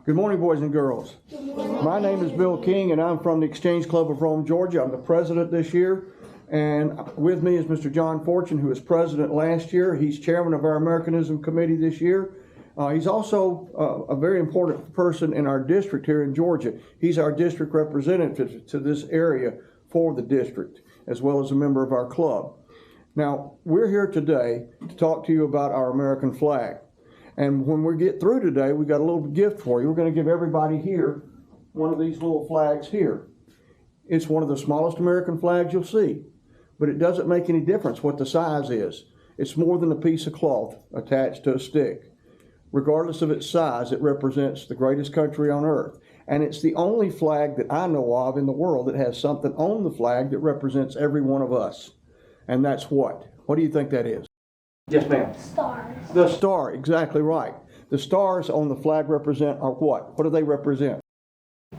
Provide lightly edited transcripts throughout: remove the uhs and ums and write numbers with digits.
Good morning, boys and girls. My name is Bill King, and I'm from the Exchange Club of Rome, Georgia. I'm the president this year, and with me is Mr. John Fortune, who was president last year. He's chairman of our Americanism Committee this year. He's also a very important person in our district here in Georgia. He's our district representative to this area for the district, as well as a member of our club. Now, we're here today to talk to you about our American flag. And when we get through today, we got a little gift for you. We're going to give everybody here one of these little flags here. It's one of the smallest American flags you'll see, but it doesn't make any difference what the size is. It's more than a piece of cloth attached to a stick. Regardless of its size, it represents the greatest country on earth. And it's the only flag that I know of in the world that has something on the flag that represents every one of us. And that's what? What do you think that is? Yes, ma'am. Stars. The star, exactly right. The stars on the flag represent are what? What do they represent?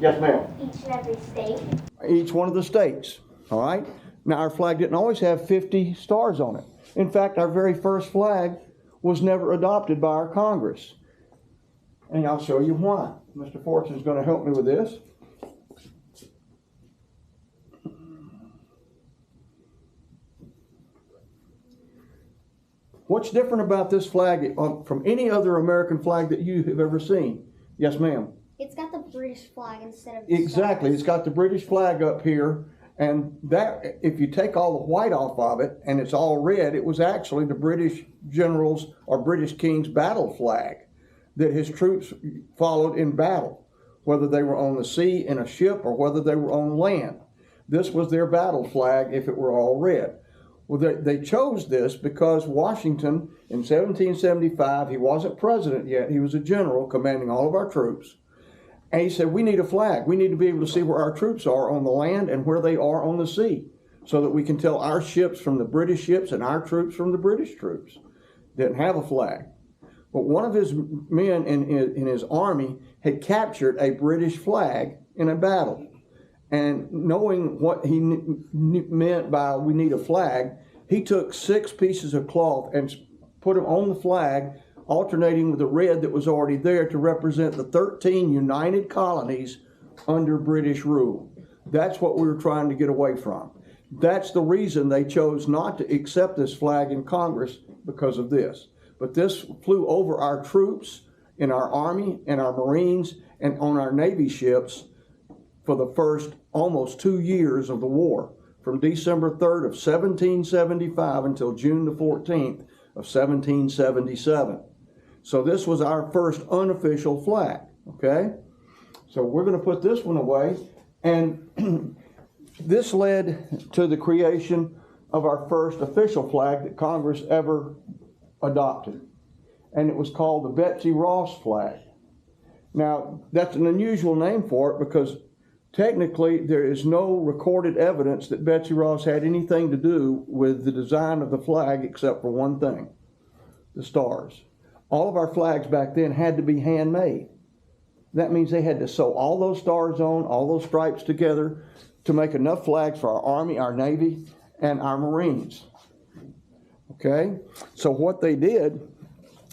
Yes, ma'am. Each and every state. Each one of the states, all right? Now, our flag didn't always have 50 stars on it. In fact, our very first flag was never adopted by our Congress. And I'll show you why. Mr. Fortune is going to help me with this. What's different about this flag from any other American flag that you have ever seen? Yes, ma'am. It's got the British flag instead of Exactly. stars. It's got the British flag up here, and that, if you take all the white off of it and it's all red, it was actually the British general's or British king's battle flag that his troops followed in battle, whether they were on the sea in a ship or whether they were on land. This was their battle flag if it were all red. Well, they chose this because Washington, in 1775, he wasn't president yet. He was a general commanding all of our troops. And he said, we need a flag. We need to be able to see where our troops are on the land and where they are on the sea so that we can tell our ships from the British ships and our troops from the British troops. Didn't have a flag. But one of his men in his army had captured a British flag in a battle. And knowing what he meant by we need a flag, he took 6 pieces of cloth and put them on the flag, alternating with the red that was already there to represent the 13 united colonies under British rule. That's what we were trying to get away from. That's the reason they chose not to accept this flag in Congress, because of this. But this flew over our troops in our Army and our Marines and on our Navy ships for the first almost 2 years of the war, from December 3rd of 1775 until June the 14th of 1777. So this was our first unofficial flag, okay? So we're going to put this one away, and this led to the creation of our first official flag that Congress ever adopted, and it was called the Betsy Ross flag. Now, that's an unusual name for it because technically, there is no recorded evidence that Betsy Ross had anything to do with the design of the flag except for one thing, the stars. All of our flags back then had to be handmade. That means they had to sew all those stars on, all those stripes together to make enough flags for our Army, our Navy, and our Marines. Okay? So what they did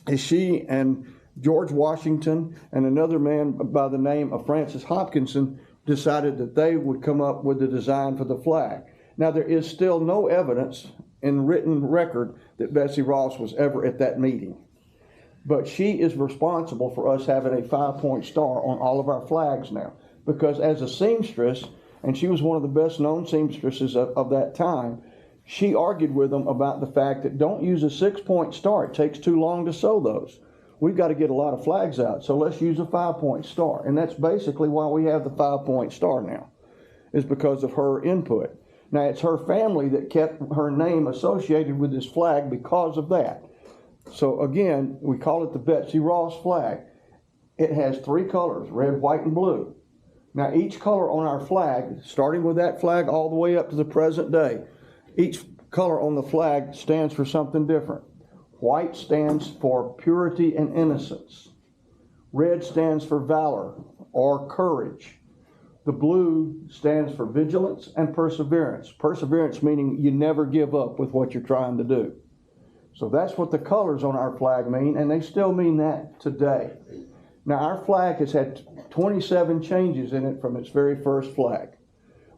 is she and George Washington and another man by the name of Francis Hopkinson decided that they would come up with the design for the flag. Now, there is still no evidence in written record that Betsy Ross was ever at that meeting. But she is responsible for us having a 5-point star on all of our flags now. Because as a seamstress, and she was one of the best known seamstresses of that time, she argued with them about the fact that don't use a 6-point star. It takes too long to sew those. We've got to get a lot of flags out, so let's use a 5-point star. And that's basically why we have the 5-point star now, is because of her input. Now, it's her family that kept her name associated with this flag because of that. So again, we call it the Betsy Ross flag. It has 3 colors, red, white, and blue. Now, each color on our flag, starting with that flag all the way up to the present day, each color on the flag stands for something different. White stands for purity and innocence. Red stands for valor or courage. The blue stands for vigilance and perseverance. Perseverance meaning you never give up with what you're trying to do. So that's what the colors on our flag mean, and they still mean that today. Now, our flag has had 27 changes in it from its very first flag.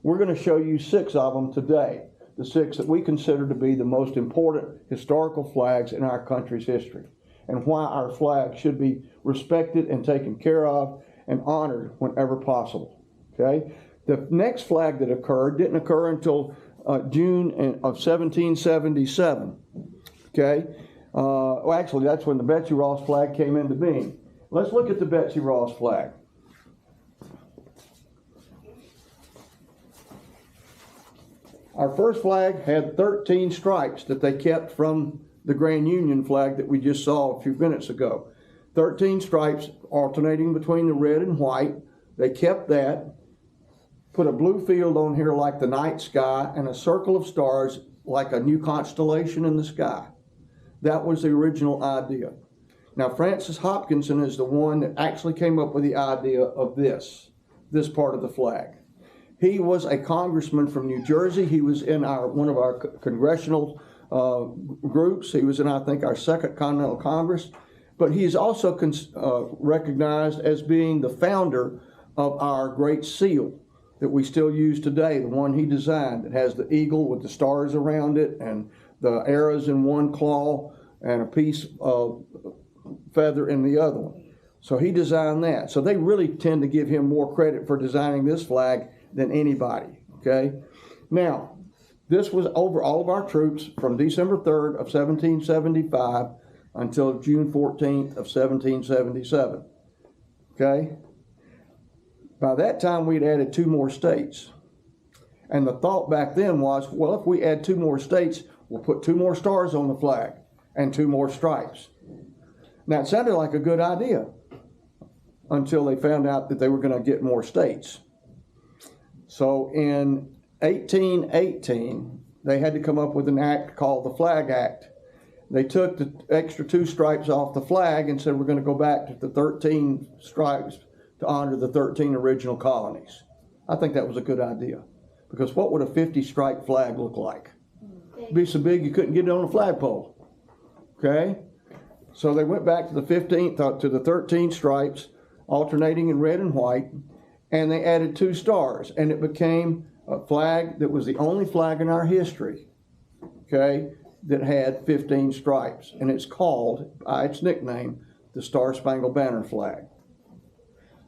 We're going to show you 6 of them today, the 6 that we consider to be the most important historical flags in our country's history, and why our flag should be respected and taken care of and honored whenever possible. Okay? The next flag that occurred didn't occur until June of 1777. Okay? Well, actually, that's when the Betsy Ross flag came into being. Let's look at the Betsy Ross flag. Our first flag had 13 stripes that they kept from the Grand Union flag that we just saw a few minutes ago. 13 stripes alternating between the red and white. They kept that, put a blue field on here like the night sky, and a circle of stars like a new constellation in the sky. That was the original idea. Now, Francis Hopkinson is the one that actually came up with the idea of this part of the flag. He was a congressman from New Jersey. He was in one of our congressional groups. He was in, I think, our Second Continental Congress. But he is also recognized as being the founder of our Great Seal that we still use today, the one he designed. It has the eagle with the stars around it and the arrows in one claw and a piece of feather in the other one. So he designed that. So they really tend to give him more credit for designing this flag than anybody, okay? Now, this was over all of our troops from December 3rd of 1775 until June 14th of 1777, okay? By that time, we'd added 2 more states. And the thought back then was, well, if we add 2 more states, we'll put 2 more stars on the flag and 2 more stripes. Now, it sounded like a good idea until they found out that they were going to get more states. So in 1818, they had to come up with an act called the Flag Act. They took the extra 2 stripes off the flag and said, we're going to go back to the 13 stripes to honor the 13 original colonies. I think that was a good idea, because what would a 50-stripe flag look like? It'd be so big you couldn't get it on a flagpole. Okay? So they went back to the 13 stripes, alternating in red and white, and they added 2 stars, and it became a flag that was the only flag in our history, okay, that had 15 stripes, and it's called, by its nickname, the Star-Spangled Banner flag.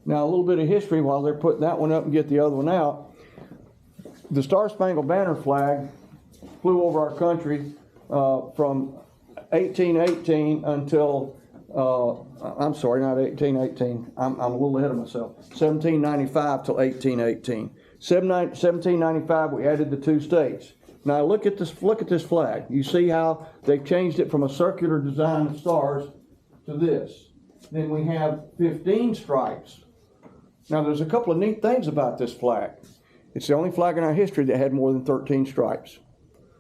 Now, a little bit of history while they're putting that one up and get the other one out. The Star-Spangled Banner flag flew over our country from 1818 until, I'm sorry, not 1818. I'm a little ahead of myself. 1795 till 1818. 1795, we added the 2 states. Now look at this flag. You see how they've changed it from a circular design of stars to this. Then we have 15 stripes. Now there's a couple of neat things about this flag. It's the only flag in our history that had more than 13 stripes.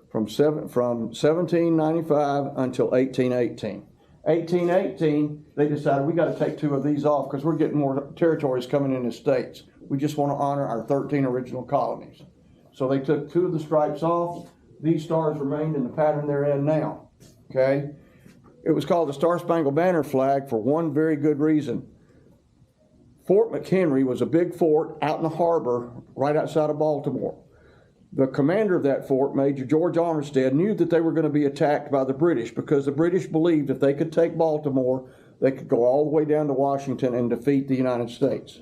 From 1795 until 1818. 1818, they decided we got to take 2 of these off because we're getting more territories coming in as states. We just want to honor our 13 original colonies. So they took 2 of the stripes off. These stars remained in the pattern they're in now. Okay? It was called the Star-Spangled Banner flag for one very good reason. Fort McHenry was a big fort out in the harbor right outside of Baltimore. The commander of that fort, Major George Armistead, knew that they were going to be attacked by the British, because the British believed if they could take Baltimore, they could go all the way down to Washington and defeat the United States.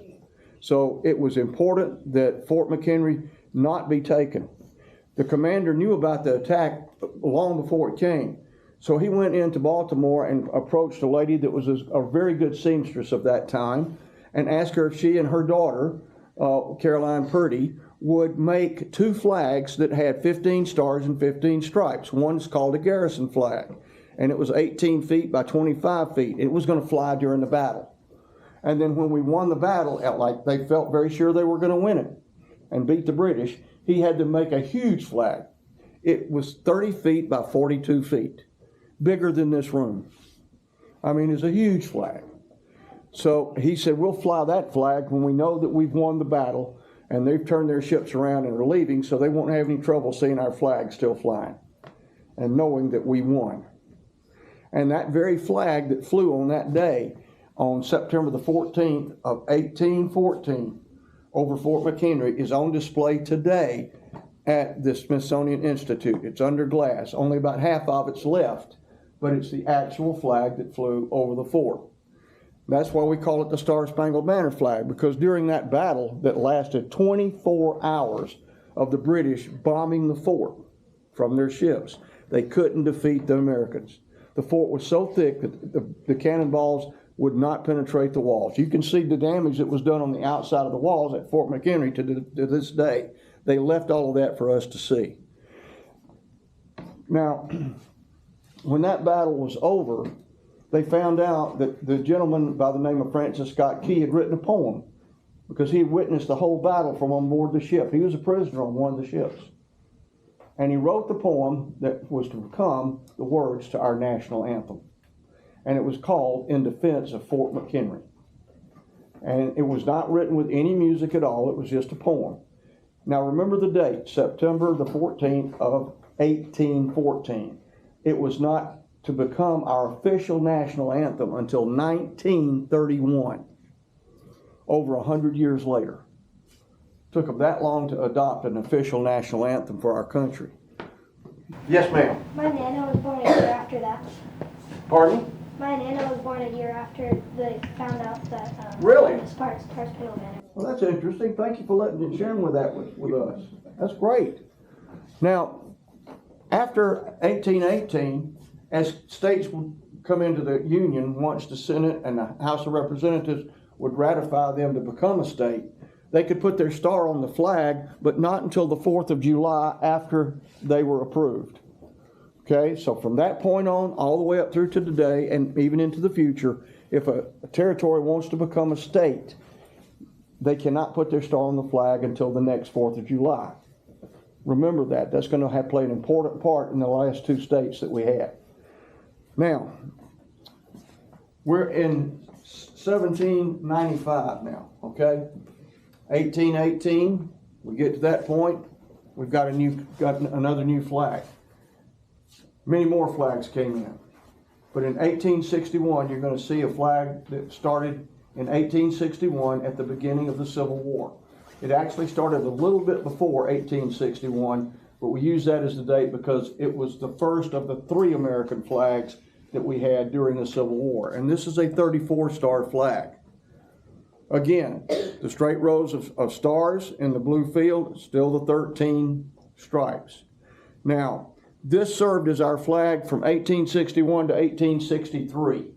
So it was important that Fort McHenry not be taken. The commander knew about the attack long before it came. So he went into Baltimore and approached a lady that was a very good seamstress of that time and asked her if she and her daughter, Caroline Purdy, would make 2 flags that had 15 stars and 15 stripes. One's called a garrison flag, and it was 18 feet by 25 feet. It was going to fly during the battle. And then when we won the battle, like they felt very sure they were going to win it and beat the British, he had to make a huge flag. It was 30 feet by 42 feet, bigger than this room. I mean, it's a huge flag. So he said, we'll fly that flag when we know that we've won the battle and they've turned their ships around and are leaving, so they won't have any trouble seeing our flag still flying and knowing that we won. And that very flag that flew on that day on September the 14th of 1814 over Fort McHenry is on display today at the Smithsonian Institute. It's under glass. Only about half of it's left, but it's the actual flag that flew over the fort. That's why we call it the Star-Spangled Banner flag, because during that battle that lasted 24 hours of the British bombing the fort from their ships, they couldn't defeat the Americans. The fort was so thick that the cannonballs would not penetrate the walls. You can see the damage that was done on the outside of the walls at Fort McHenry to this day. They left all of that for us to see. Now, when that battle was over, they found out that the gentleman by the name of Francis Scott Key had written a poem because he had witnessed the whole battle from on board the ship. He was a prisoner on one of the ships. And he wrote the poem that was to become the words to our national anthem. And it was called In Defense of Fort McHenry. And it was not written with any music at all. It was just a poem. Now remember the date, September the 14th of 1814. It was not to become our official national anthem until 1931, over 100 years later. It took them that long to adopt an official national anthem for our country. Yes, ma'am. My Nana was born a year after that. Pardon? My Nana was born a year after they found out that Really? the Star-Spangled Banner. Well, that's interesting. Thank you for sharing with that with us. That's great. Now, after 1818, as states would come into the Union, once the Senate and the House of Representatives would ratify them to become a state, they could put their star on the flag, but not until the 4th of July after they were approved. Okay, so from that point on, all the way up through to today, and even into the future, if a territory wants to become a state, they cannot put their star on the flag until the next 4th of July. Remember that. That's going to play an important part in the last two states that we had. Now, we're in 1795 now, okay? 1818, we get to that point, we've got another new flag. Many more flags came in. But in 1861, you're going to see a flag that started in 1861 at the beginning of the Civil War. It actually started a little bit before 1861, but we use that as the date because it was the first of the 3 American flags that we had during the Civil War. And this is a 34-star flag. Again, the straight rows of stars in the blue field, still the 13 stripes. Now, this served as our flag from 1861 to 1863.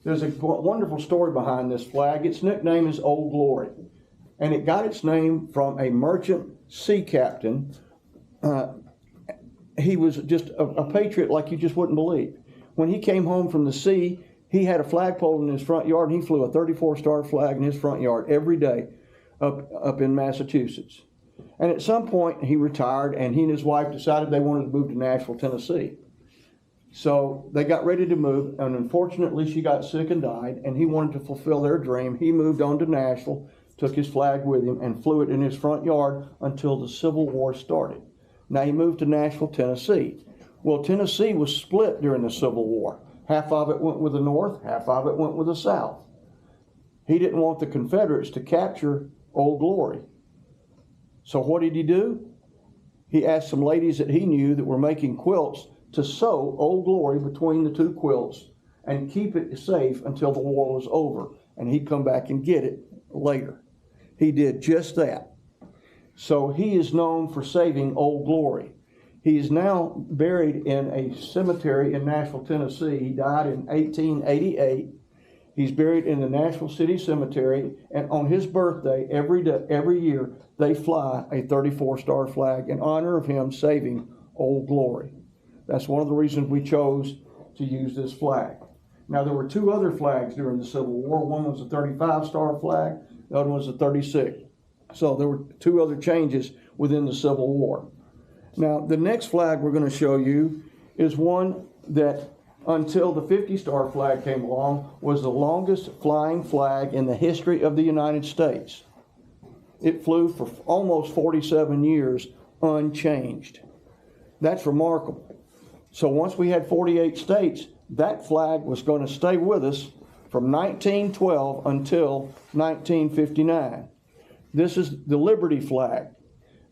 There's a wonderful story behind this flag. Its nickname is Old Glory. And it got its name from a merchant sea captain. He was just a patriot like you just wouldn't believe. When he came home from the sea, he had a flagpole in his front yard, and he flew a 34-star flag in his front yard every day up in Massachusetts. And at some point, he retired, and he and his wife decided they wanted to move to Nashville, Tennessee. So they got ready to move, and unfortunately, she got sick and died, and he wanted to fulfill their dream. He moved on to Nashville, took his flag with him, and flew it in his front yard until the Civil War started. Now he moved to Nashville, Tennessee. Well, Tennessee was split during the Civil War. Half of it went with the North, half of it went with the South. He didn't want the Confederates to capture Old Glory. So what did he do? He asked some ladies that he knew that were making quilts to sew Old Glory between the 2 quilts and keep it safe until the war was over. And he'd come back and get it later. He did just that. So he is known for saving Old Glory. He is now buried in a cemetery in Nashville, Tennessee. He died in 1888. He's buried in the Nashville City Cemetery, and on his birthday, every year, they fly a 34-star flag in honor of him saving Old Glory. That's one of the reasons we chose to use this flag. Now, there were 2 other flags during the Civil War. One was a 35-star flag, the other was a 36. So there were 2 other changes within the Civil War. Now, the next flag we're going to show you is one that, until the 50-star flag came along, was the longest flying flag in the history of the United States. It flew for almost 47 years unchanged. That's remarkable. So once we had 48 states, that flag was going to stay with us from 1912 until 1959. This is the Liberty flag.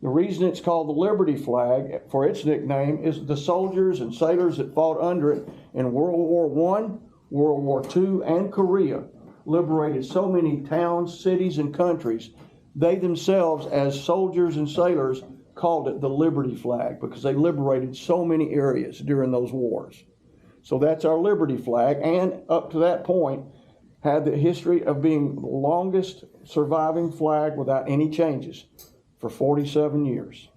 The reason it's called the Liberty flag, for its nickname, is the soldiers and sailors that fought under it in World War I, World War II, and Korea liberated so many towns, cities, and countries. They themselves, as soldiers and sailors, called it the Liberty flag because they liberated so many areas during those wars. So that's our Liberty flag, and up to that point, had the history of being the longest surviving flag without any changes for 47 years.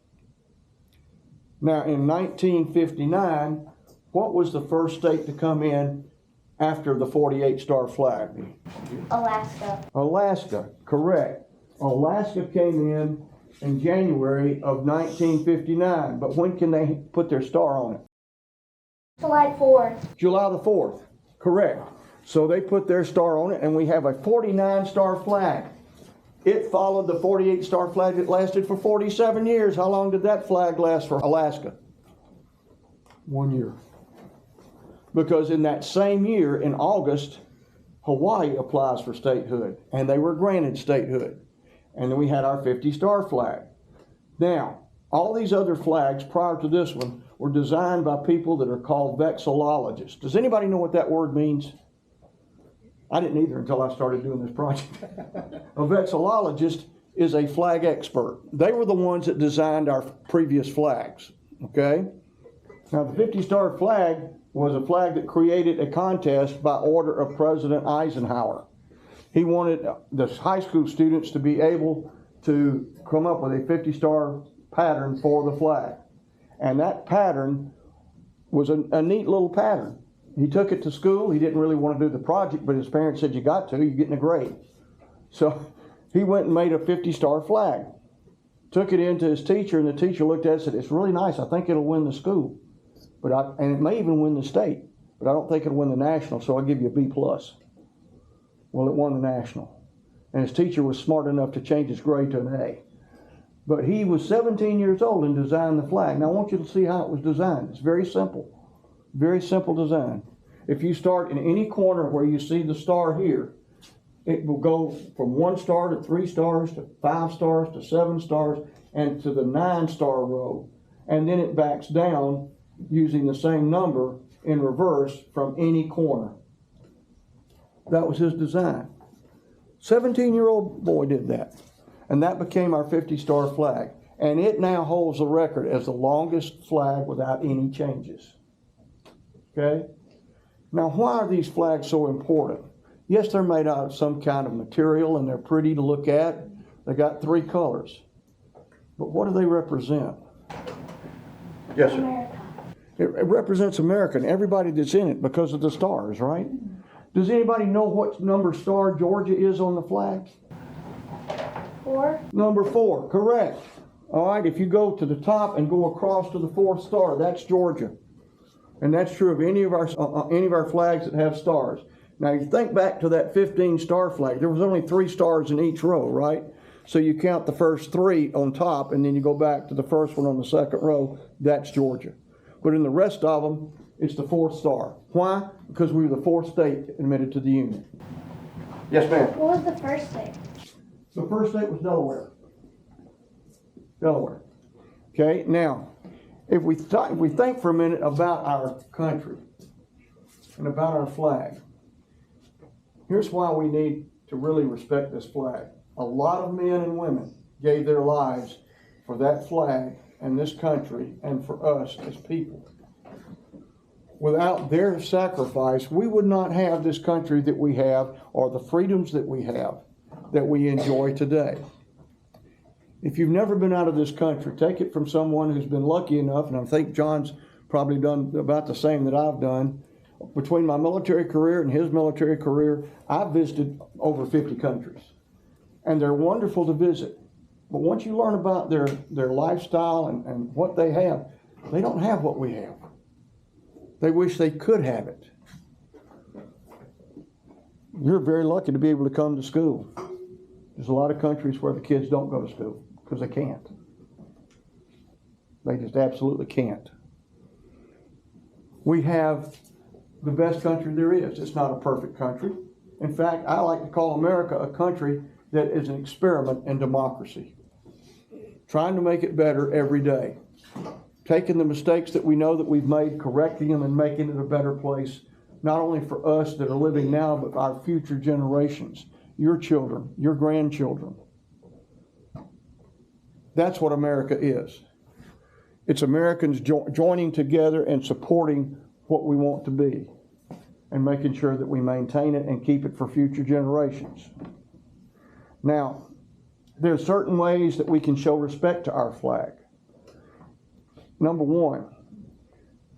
Now, in 1959, what was the first state to come in after the 48-star flag? Alaska. Alaska, correct. Alaska came in January of 1959, but when can they put their star on it? July 4th. July the 4th, correct. So they put their star on it, and we have a 49-star flag. It followed the 48-star flag that lasted for 47 years. How long did that flag last for Alaska? 1 year. Because in that same year, in August, Hawaii applies for statehood, and they were granted statehood. And then we had our 50-star flag. Now, all these other flags prior to this one were designed by people that are called vexillologists. Does anybody know what that word means? I didn't either until I started doing this project. A vexillologist is a flag expert. They were the ones that designed our previous flags, okay? Now, the 50-star flag was a flag that created a contest by order of President Eisenhower. He wanted the high school students to be able to come up with a 50-star pattern for the flag. And that pattern was a neat little pattern. He took it to school. He didn't really want to do the project, but his parents said, you got to, you're getting a grade. So he went and made a 50-star flag. Took it into his teacher, and the teacher looked at it and said, it's really nice. I think it'll win the school. And it may even win the state, but I don't think it'll win the national, so I'll give you a B+. Well, it won the national. And his teacher was smart enough to change his grade to an A. But he was 17 years old and designed the flag. Now I want you to see how it was designed. It's very simple. Very simple design. If you start in any corner where you see the star here, it will go from 1 star to 3 stars to 5 stars to 7 stars and to the 9-star row. And then it backs down using the same number in reverse from any corner. That was his design. 17-year-old boy did that. And that became our 50-star flag. And it now holds the record as the longest flag without any changes. Okay? Now, why are these flags so important? Yes, they're made out of some kind of material and they're pretty to look at. They got 3 colors. But what do they represent? Yes, sir. America. It represents America and everybody that's in it because of the stars, right? Does anybody know what number star Georgia is on the flag? 4. Number 4, correct. All right, if you go to the top and go across to the 4th star, that's Georgia. And that's true of any of our flags that have stars. Now, you think back to that 15-star flag. There was only 3 stars in each row, right? So you count the first 3 on top, and then you go back to the first one on the second row. That's Georgia. But in the rest of them, it's the 4th star. Why? Because we were the 4th state admitted to the Union. Yes, ma'am. What was the first state? The first state was Delaware. Delaware. Okay, now, if we think for a minute about our country and about our flag, here's why we need to really respect this flag. A lot of men and women gave their lives for that flag and this country and for us as people. Without their sacrifice, we would not have this country that we have or the freedoms that we have that we enjoy today. If you've never been out of this country, take it from someone who's been lucky enough, and I think John's probably done about the same that I've done. Between my military career and his military career, I've visited over 50 countries. And they're wonderful to visit. But once you learn about their lifestyle and what they don't have what we have. They wish they could have it. You're very lucky to be able to come to school. There's a lot of countries where the kids don't go to school because they can't. They just absolutely can't. We have the best country there is. It's not a perfect country, In fact, I like to call America a country that is an experiment in democracy, trying to make it better every day, taking the mistakes that we know that we've made, correcting them, and making it a better place, not only for us that are living now, but our future generations, your children, your grandchildren. That's what America is. It's Americans joining together and supporting what we want to be and making sure that we maintain it and keep it for future generations. Now, there are certain ways that we can show respect to our flag. Number one,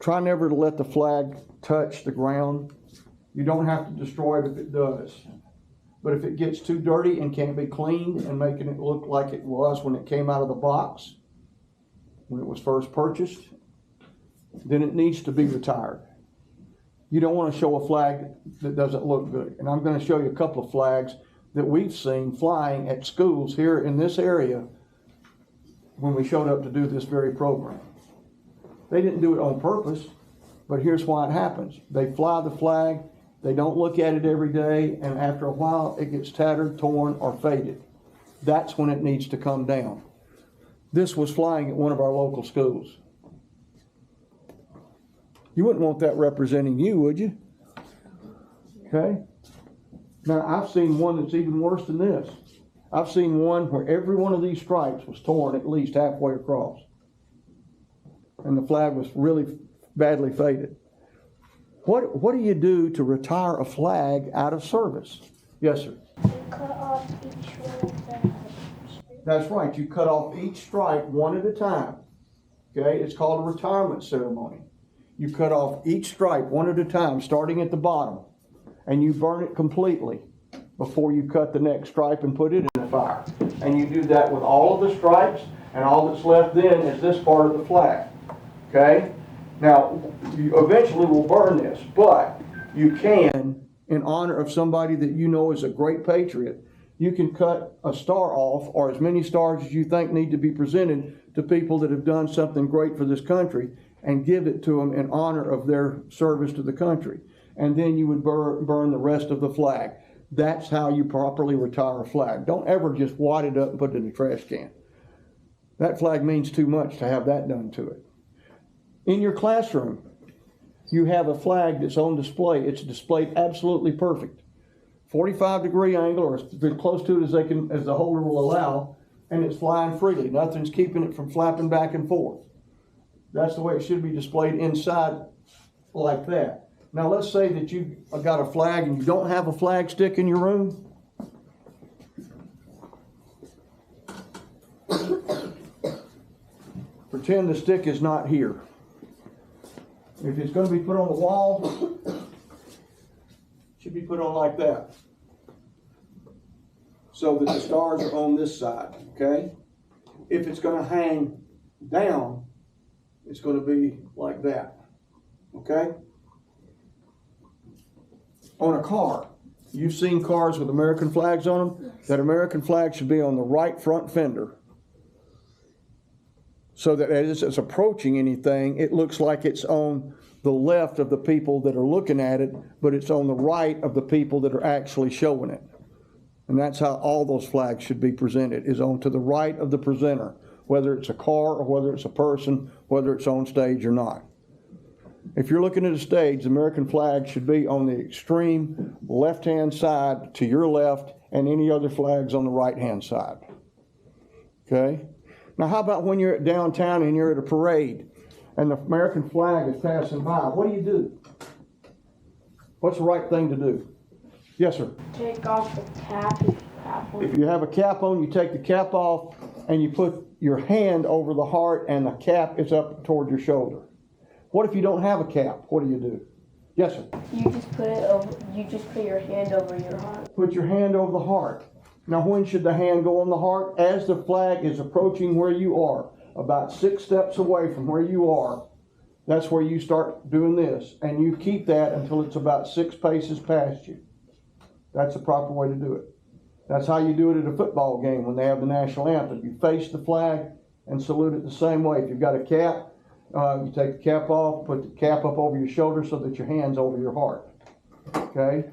try never to let the flag touch the ground. You don't have to destroy it if it does. But if it gets too dirty and can't be cleaned and making it look like it was when it came out of the box, when it was first purchased, then it needs to be retired. You don't want to show a flag that doesn't look good. And I'm going to show you a couple of flags that we've seen flying at schools here in this area when we showed up to do this very program. They didn't do it on purpose, but here's why it happens. They fly the flag, they don't look at it every day, and after a while it gets tattered, torn, or faded. That's when it needs to come down. This was flying at one of our local schools. You wouldn't want that representing you, would you? Okay? Now, I've seen one that's even worse than this. I've seen one where every one of these stripes was torn at least halfway across. And the flag was really badly faded. What do you do to retire a flag out of service? Yes, sir. You cut off each one of them. That's right. You cut off each stripe one at a time. Okay? It's called a retirement ceremony. You cut off each stripe one at a time, starting at the bottom, and you burn it completely before you cut the next stripe and put it in the fire. And you do that with all of the stripes, and all that's left then is this part of the flag. Okay? Now, you eventually will burn this, but you can, in honor of somebody that you know is a great patriot, you can cut a star off, or as many stars as you think need to be presented to people that have done something great for this country, and give it to them in honor of their service to the country. And then you would burn the rest of the flag. That's how you properly retire a flag. Don't ever just wad it up and put it in the trash can. That flag means too much to have that done to it. In your classroom, you have a flag that's on display. It's displayed absolutely perfect. 45-degree angle, or as close to it as the holder will allow, and it's flying freely. Nothing's keeping it from flapping back and forth. That's the way it should be displayed inside like that. Now let's say that you've got a flag and you don't have a flag stick in your room. Pretend the stick is not here. If it's going to be put on the wall, it should be put on like that, so that the stars are on this side, okay? If it's going to hang down, it's going to be like that, okay? On a car, you've seen cars with American flags on them. That American flag should be on the right front fender, so that as it's approaching anything, it looks like it's on the left of the people that are looking at it, but it's on the right of the people that are actually showing it. And that's how all those flags should be presented, is on to the right of the presenter, whether it's a car or whether it's a person, whether it's on stage or not. If you're looking at a stage, the American flag should be on the extreme left-hand side to your left, and any other flags on the right-hand side. Okay? Now, how about when you're at downtown and you're at a parade and the American flag is passing by? What do? What's the right thing to do? Yes, sir. Take off the cap if you have one. If you have a cap on, you take the cap off and you put your hand over the heart and the cap is up toward your shoulder. What if you don't have a cap? What do? Yes, sir. You just put it over. You just put your hand over your heart. Put your hand over the heart. Now, when should the hand go on the heart? As the flag is approaching where you are, about 6 steps away from where you are. That's where you start doing this, and you keep that until it's about 6 paces past you. That's the proper way to do it. That's how you do it at a football game when they have the national anthem. You face the flag and salute it the same way. If you've got a cap, you take the cap off, put the cap up over your shoulder so that your hand's over your heart. Okay?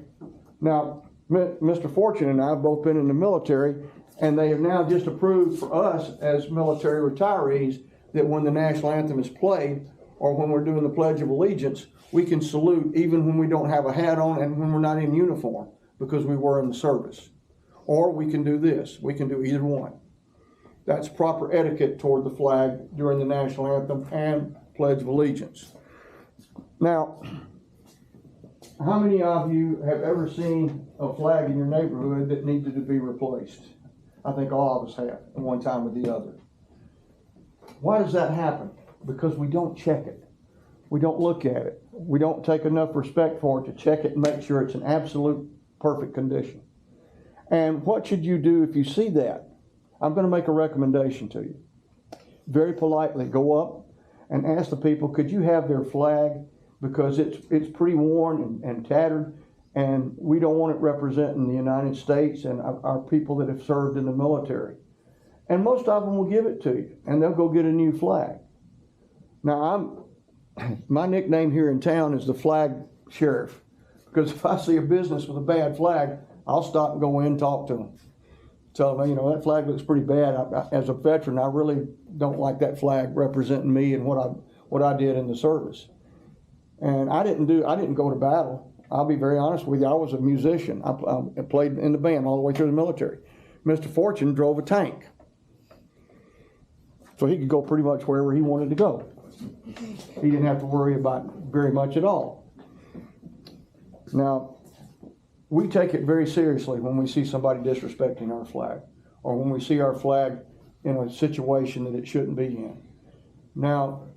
Now, Mr. Fortune and I have both been in the military, and they have now just approved for us as military retirees that when the national anthem is played or when we're doing the Pledge of Allegiance, we can salute even when we don't have a hat on and when we're not in uniform because we were in the service. Or we can do this. We can do either one. That's proper etiquette toward the flag during the national anthem and Pledge of Allegiance. Now, how many of you have ever seen a flag in your neighborhood that needed to be replaced? I think all of us have, at one time or the other. Why does that happen? Because we don't check it. We don't look at it. We don't take enough respect for it to check it and make sure it's in absolute perfect condition. And what should you do if you see that? I'm going to make a recommendation to you. Very politely, go up and ask the people, could you have their flag? Because it's pretty worn and tattered, and we don't want it representing the United States and our people that have served in the military. And most of them will give it to you, and they'll go get a new flag. Now, my nickname here in town is the Flag Sheriff, because if I see a business with a bad flag, I'll stop and go in and talk to them. Tell them, that flag looks pretty bad. As a veteran, I really don't like that flag representing me and what I did in the service. And I didn't go to battle. I'll be very honest with you. I was a musician. I played in the band all the way through the military. Mr. Fortune drove a tank, so he could go pretty much wherever he wanted to go. He didn't have to worry about very much at all. Now, we take it very seriously when we see somebody disrespecting our flag, or when we see our flag in a situation that it shouldn't be in. Now,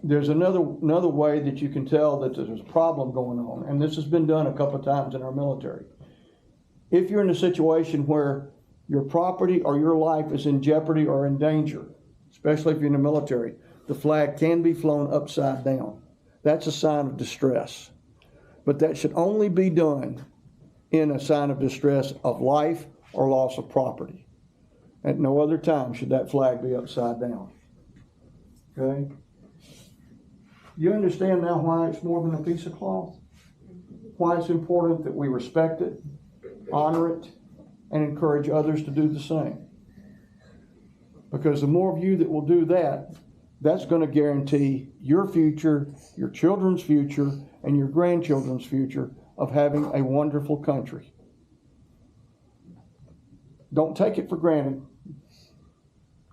there's another way that you can tell that there's a problem going on, and this has been done a couple of times in our military. If you're in a situation where your property or your life is in jeopardy or in danger, especially if you're in the military, the flag can be flown upside down. That's a sign of distress. But that should only be done in a sign of distress of life or loss of property. At no other time should that flag be upside down. Okay? You understand now why it's more than a piece of cloth? Why it's important that we respect it, honor it, and encourage others to do the same. Because the more of you that will do that, that's going to guarantee your future, your children's future, and your grandchildren's future of having a wonderful country. Don't take it for granted,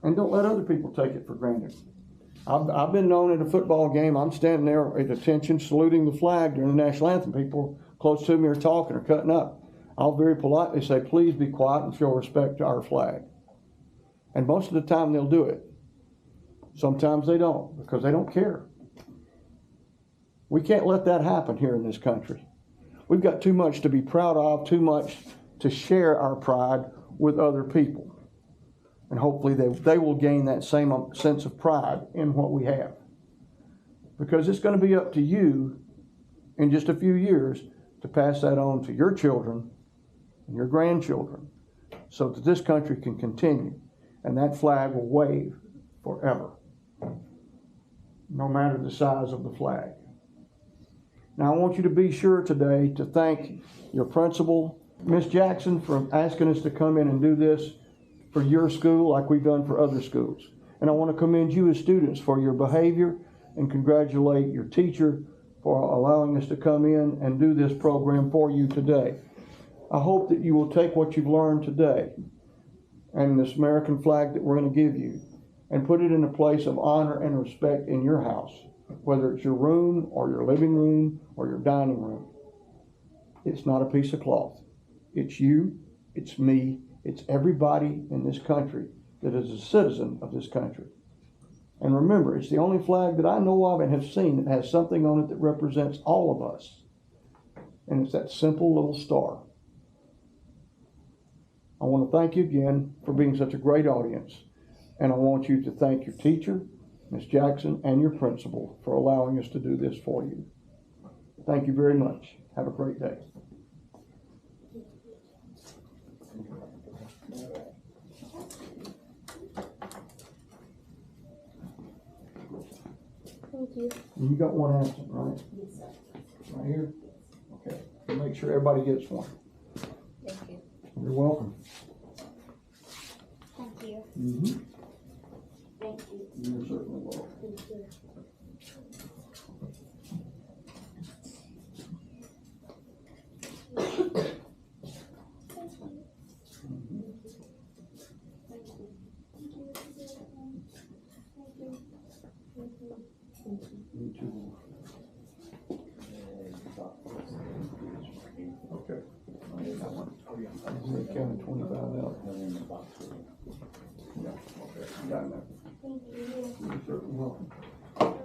and don't let other people take it for granted. I've been known at a football game, I'm standing there at attention saluting the flag during the national anthem. People close to me are talking or cutting up. I'll very politely say, please be quiet and show respect to our flag. And most of the time they'll do it. Sometimes they don't, because they don't care. We can't let that happen here in this country. We've got too much to be proud of, too much to share our pride with other people. And hopefully they will gain that same sense of pride in what we have. Because it's going to be up to you in just a few years to pass that on to your children and your grandchildren so that this country can continue and that flag will wave forever, no matter the size of the flag. Now I want you to be sure today to thank your principal, Miss Jackson, for asking us to come in and do this for your school like we've done for other schools. And I want to commend you as students for your behavior and congratulate your teacher for allowing us to come in and do this program for you today. I hope that you will take what you've learned today and this American flag that we're going to give you and put it in a place of honor and respect in your house, whether it's your room or your living room or your dining room. It's not a piece of cloth. It's you, it's me, it's everybody in this country that is a citizen of this country. And remember, it's the only flag that I know of and have seen that has something on it that represents all of us. And it's that simple little star. I want to thank you again for being such a great audience. And I want you to thank your teacher, Ms. Jackson, and your principal for allowing us to do this for you. Thank you very much. Have a great day. Thank you. You got one absent, right? Yes, sir. Right here? Okay. Make sure everybody gets one. You're welcome. Thank you. Mm-hmm. Thank you. You're certainly welcome. Thank you. Me too. Okay. They counted 25 out. Yeah, okay, got that. Thank you. You're certainly welcome.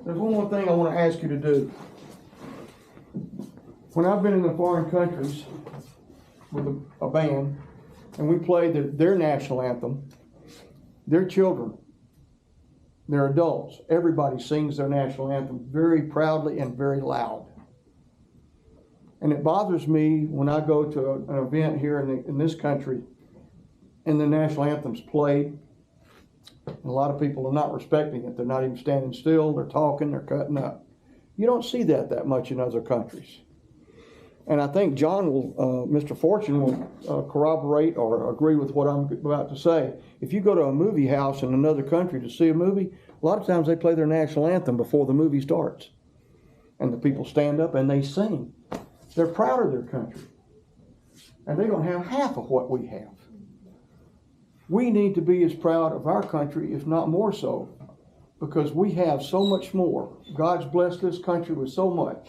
There's one more thing I want to ask you to do. When I've been in the foreign countries with a band, and we played their national anthem, their children, their adults, everybody sings their national anthem very proudly and very loud. And it bothers me when I go to an event here in this country and the national anthem's played. And a lot of people are not respecting it. They're not even standing still. They're talking. They're cutting up. You don't see that much in other countries. And I think John will, Mr. Fortune will corroborate or agree with what I'm about to say. If you go to a movie house in another country to see a movie, a lot of times they play their national anthem before the movie starts. And the people stand up and they sing. They're proud of their country. And they don't have half of what we have. We need to be as proud of our country, if not more so, because we have so much more. God's blessed this country with so much.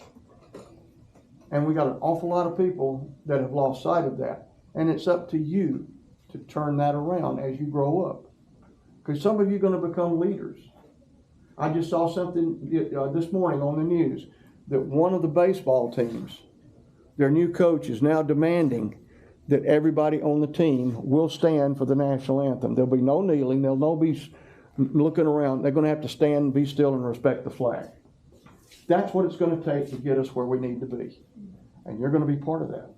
And we got an awful lot of people that have lost sight of that. And it's up to you to turn that around as you grow up. Because some of you are going to become leaders. I just saw something this morning on the news that one of the baseball teams, their new coach is now demanding that everybody on the team will stand for the national anthem. There'll be no kneeling. There'll no be looking around. They're going to have to stand, be still, and respect the flag. That's what it's going to take to get us where we need to be. And you're going to be part of that.